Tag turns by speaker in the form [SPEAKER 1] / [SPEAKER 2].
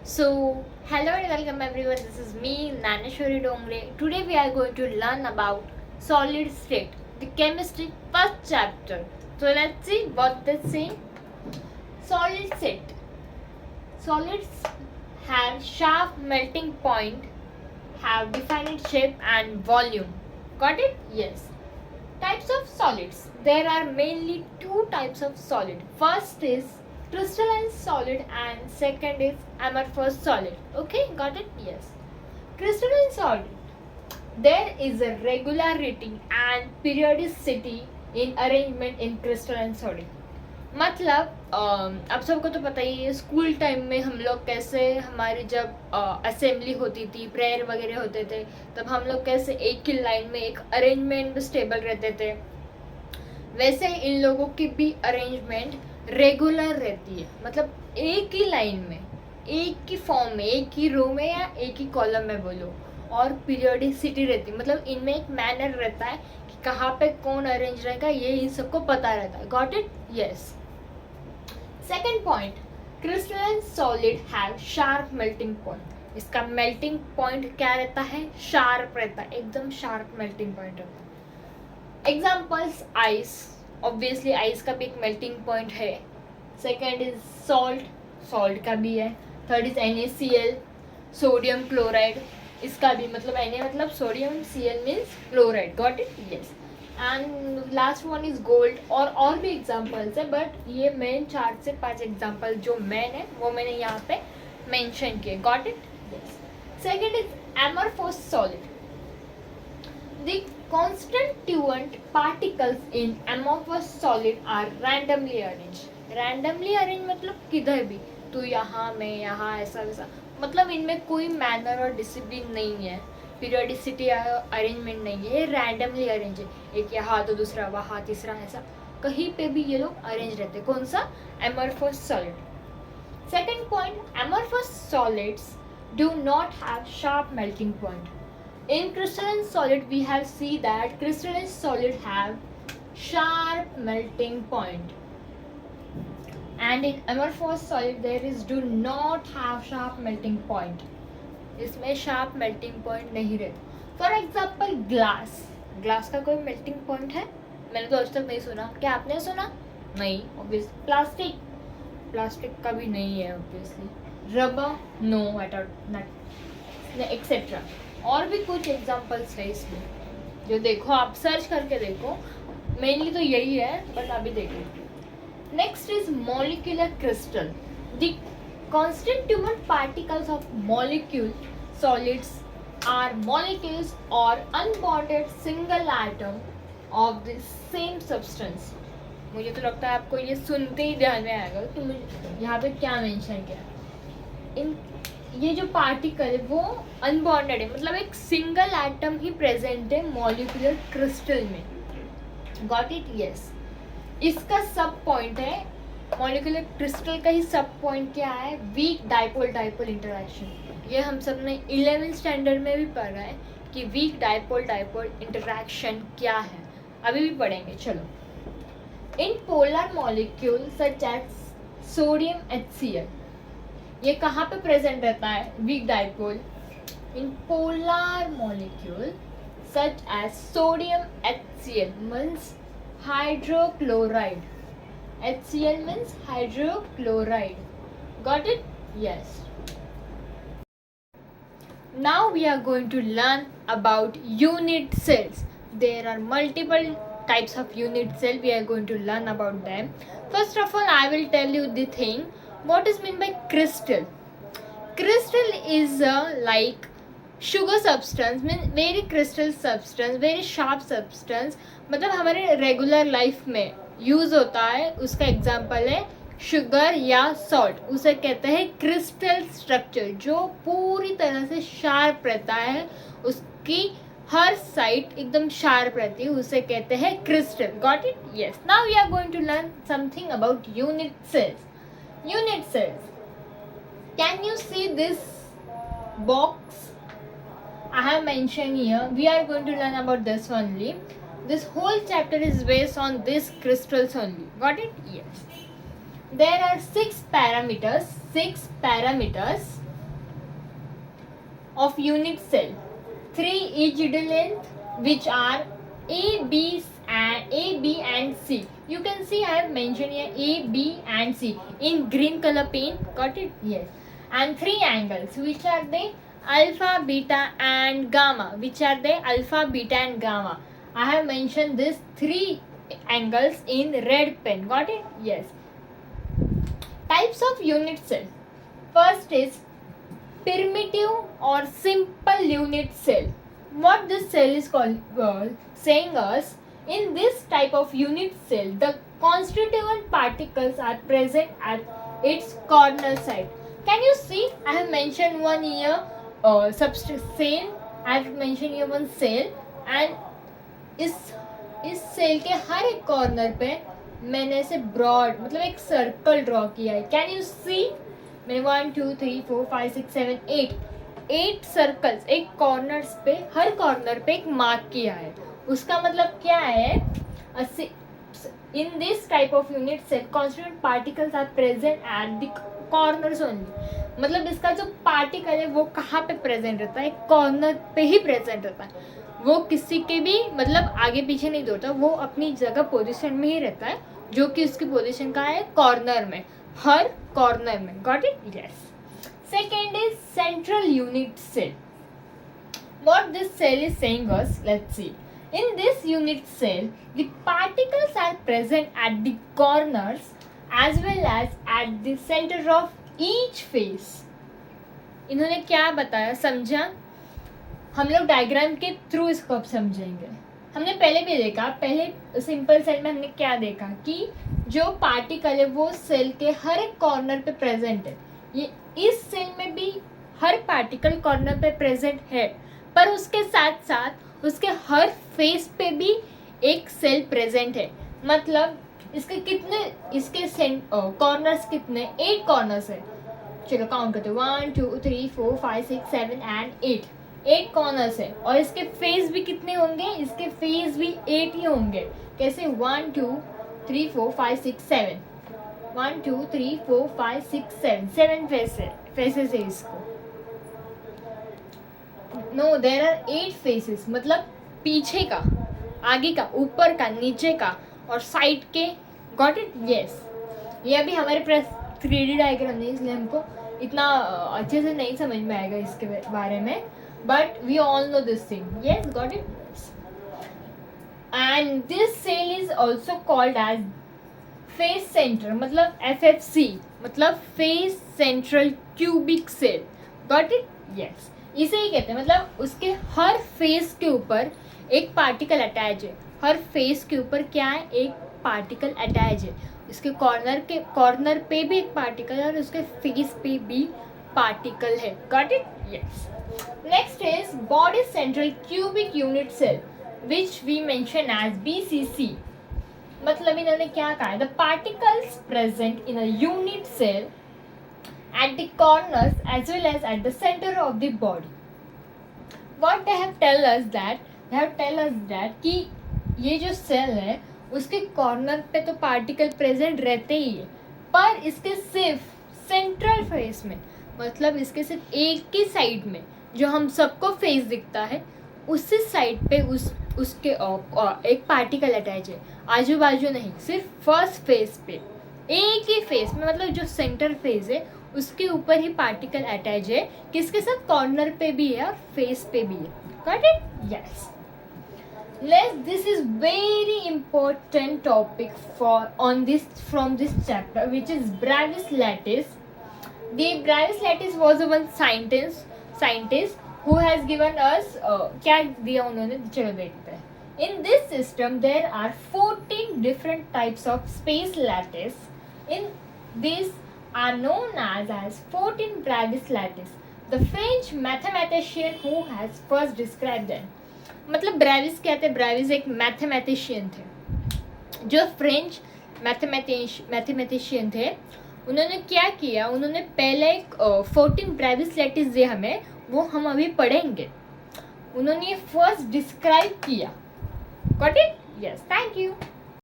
[SPEAKER 1] Hello and welcome everyone. This is me, Naneshwari Dongre. Today we are going to learn about solid state, the chemistry first chapter. So let's see what they say. Solid state. Solids have sharp melting point, have defined shape and volume. Got it? Yes. Types of solids. There are mainly two types of solid. First is crystalline solid and second is amorphous solid. Okay, got it? Yes. Crystalline solid. There is a regularity and periodicity in arrangement in crystalline solid. मतलब आप सबको तो पता ही है school time में हम लोग कैसे हमारी जब असेंबली होती थी प्रेयर वगैरह होते थे तब हम लोग कैसे एक ही लाइन में एक अरेंजमेंट में स्टेबल रहते थे वैसे इन लोगों की भी अरेंजमेंट रेगुलर रहती है मतलब एक ही लाइन में एक ही फॉर्म में एक ही रो में या एक ही कॉलम में बोलो और पीरियोडिसिटी रहती है मतलब इनमें एक मैनर रहता है कि कहाँ पे कौन अरेंज रहेगा ये इन सबको पता रहता है got it yes second point crystalline solid have sharp melting point इसका मेल्टिंग पॉइंट क्या रहता है शार्प रहता है एकदम शार्प मेल्टिंग पॉइंट रहता है एग्जाम्पल्स आइस ऑब्वियसली आइस का भी एक मेल्टिंग पॉइंट है सेकेंड इज सॉल्ट का भी है third is NaCl sodium chloride इसका भी मतलब Na मतलब sodium Cl means chloride got it yes and last one is gold और भी एग्जाम्पल्स है बट ये मेन 4 से 5 एग्जाम्पल जो मेन है वो मैंने यहाँ पे मेंशन किए got it yes second is amorphous solid the constituent particles in amorphous solid are randomly arranged मतलब किधर भी तो यहाँ में यहाँ ऐसा वैसा मतलब इनमें कोई मैनर और डिसिप्लिन नहीं है पीरियोडिसिटी अरेंजमेंट नहीं है ये रैंडमली अरेंज है एक यहाँ तो दूसरा वहाँ तीसरा ऐसा कहीं पे भी ये लोग अरेंज रहते हैं कौन सा amorphous solid second point amorphous solids do not have sharp melting point in crystalline solid we have see that crystalline solid have sharp melting point and in amorphous solid there is do not have sharp melting point इसमें sharp melting point नहीं रहता for example glass का कोई melting point है मैंने तो आज तक नहीं सुना क्या आपने सुना नहीं ऑब्वियस प्लास्टिक का भी नहीं है obviously rubber no eight not etcetera और भी कुछ एग्जाम्पल्स है इसमें जो देखो आप सर्च करके देखो मेनली तो यही है बट अभी देखो next is molecular crystal the constituent particles of molecule solids are molecules or unbonded single atom of the same substance मुझे तो लगता है आपको ये सुनते ही ध्यान में आएगा कि मुझे यहाँ पे क्या मेंशन किया इन ये जो पार्टिकल है वो अनबॉन्डेड है मतलब एक सिंगल एटम ही प्रेजेंट है मॉलिक्यूलर क्रिस्टल में गॉट इट यस इसका सब पॉइंट है मॉलिक्यूलर क्रिस्टल का ही सब पॉइंट क्या है वीक डाइपोल इंटरैक्शन ये हम सब ने 11th स्टैंडर्ड में भी पढ़ा है कि वीक डाइपोल इंटरैक्शन क्या है अभी भी पढ़ेंगे चलो in polar molecule such as sodium HCl ये कहाँ पे प्रेजेंट रहता है weak dipole in polar molecule such as sodium HCl means hydrochloride HCl means hydrochloride. Got it? Yes. Now we are going to learn about unit cells. There are multiple types of unit cell. We are going to learn about them. First of all, I will tell you the thing. What is meant by crystal? Crystal is like sugar substance means very crystal substance, very sharp substance. मतलब हमारे regular life में use होता है उसका example है sugar या salt उसे कहते हैं क्रिस्टल स्ट्रक्चर जो पूरी तरह से शार्प रहता है उसकी हर साइड एकदम शार्प रहती है उसे कहते हैं crystal got it yes now we are going to learn something about unit cells can you see this box I have mentioned here we are going to learn about this only this whole chapter is based on this crystals only got it yes there are six parameters of unit cell, 3 edged length, which are A, B and C. You can see I have mentioned here A, B and C in green color pen. Got it? Yes. And 3 angles, which are they? Alpha, beta and gamma. Which are they? Alpha, beta and gamma. I have mentioned these 3 angles in red pen. Got it? Yes. Types of unit cell. First is primitive or simple unit cell. What this cell is called saying us, in this type of unit cell, the constituent particles are present at its corner site. Can you see? I have mentioned one here cell. I have mentioned here one cell, and इस cell के हर एक corner पे मैंने ऐसे broad मतलब एक circle draw किया है. कैन यू सी? मैंने 1 2 3 4 5 6 7 8 सर्कल्स एक कॉर्नर्स पे, हर कॉर्नर पे एक मार्क किया है. उसका मतलब क्या है? In this type of unit cell constituent particles are present at the corners only. मतलब इसका जो पार्टिकल है वो कहाँ पे प्रेजेंट रहता है? कॉर्नर पे ही प्रेजेंट रहता है. वो किसी के भी मतलब आगे पीछे नहीं दौड़ता, वो अपनी जगह पोजीशन में ही रहता है, जो कि उसकी पोजीशन कहाँ है? कॉर्नर में, हर कॉर्नर में. Got it? Yes. Second is central unit cell. What this cell is saying us, let's see. In this unit cell, the particles are present at the corners as well as at the center of each face. इन्होंने क्या बताया? समझा? हम लोग diagram के through इसको अब समझेंगे. हमने पहले भी देखा, पहले सिंपल सेल में हमने क्या देखा कि जो पार्टिकल है वो सेल के हर एक कॉर्नर पे प्रेजेंट है. ये इस सेल में भी हर पार्टिकल कॉर्नर पे प्रेजेंट है, पर उसके साथ साथ उसके हर फेस पे भी एक सेल प्रेजेंट है. मतलब इसके कितने, इसके कॉर्नर्स कितने? 8 कॉर्नर्स है. चलो काउंट करते हैं. 1 2 3 4 5 6 7 एंड 8 कॉर्नर्स है. और इसके फेस भी कितने होंगे? इसके फेस भी 8 ही होंगे. कैसे? 1 2 3 4 5 6 7 1 2 3 4 5 6 7 फेसेस है इसको. No, there are 8 faces. मतलब पीछे का, आगे का, ऊपर का, नीचे का और साइड के. Got it? यस. ये अभी हमारे पास 3D डायग्राम नहीं, इसलिए हमको इतना अच्छे से नहीं समझ में आएगा इसके बारे में, but we all know this thing. Yes, got it. And this cell is also called as face centre, मतलब FFC, मतलब face central cubic cell. Got it? Yes. इसे ही कहते हैं. मतलब उसके हर फेस के ऊपर एक पार्टिकल अटैच है. हर फेस के ऊपर क्या है? एक पार्टिकल अटैच है. इसके कॉर्नर पे भी एक पार्टिकल है और उसके फेस पे भी पार्टिकल है. Got it? Yes. Next is body central cubic unit cell, which we mention as BCC. मतलब इन्होंने क्या कहा है? The particles present in a unit cell at the corners as well as at the center of the body. What they have tell us that कि ये जो cell है उसके कॉर्नर पे तो पार्टिकल प्रेजेंट रहते ही है, पर इसके सिर्फ सेंट्रल फेस में, मतलब इसके सिर्फ एक ही साइड में जो हम सबको फेस दिखता है, उसी साइड पे उसके एक पार्टिकल अटैच है. आजू बाजू नहीं, सिर्फ फर्स्ट फेस पे, एक ही फेस में, मतलब जो सेंटर फेस है उसके ऊपर ही पार्टिकल अटैच है. किसके साथ? कॉर्नर पे भी है और फेस पे भी है. Got it? Yes. This is very important topic from this chapter, which is Bravais lattice. The Bravais lattice was one scientist who has given us क्या दिया उन्होंने? चलो देखते हैं. In this system there are 14 different types of space lattice. In this are known as 14 Bravais lattice. The French mathematician who has first described them. मतलब ब्राविस क्या थे? ब्राविस एक मैथमेटिशियन थे. जो फ्रेंच मैथमेटिशियन थे, उन्होंने क्या किया? उन्होंने पहले एक 14 ब्राविस लैटिस दिए हमें, वो हम अभी पढ़ेंगे. उन्होंने फर्स्ट डिस्क्राइब किया. Got it? Yes. Thank you.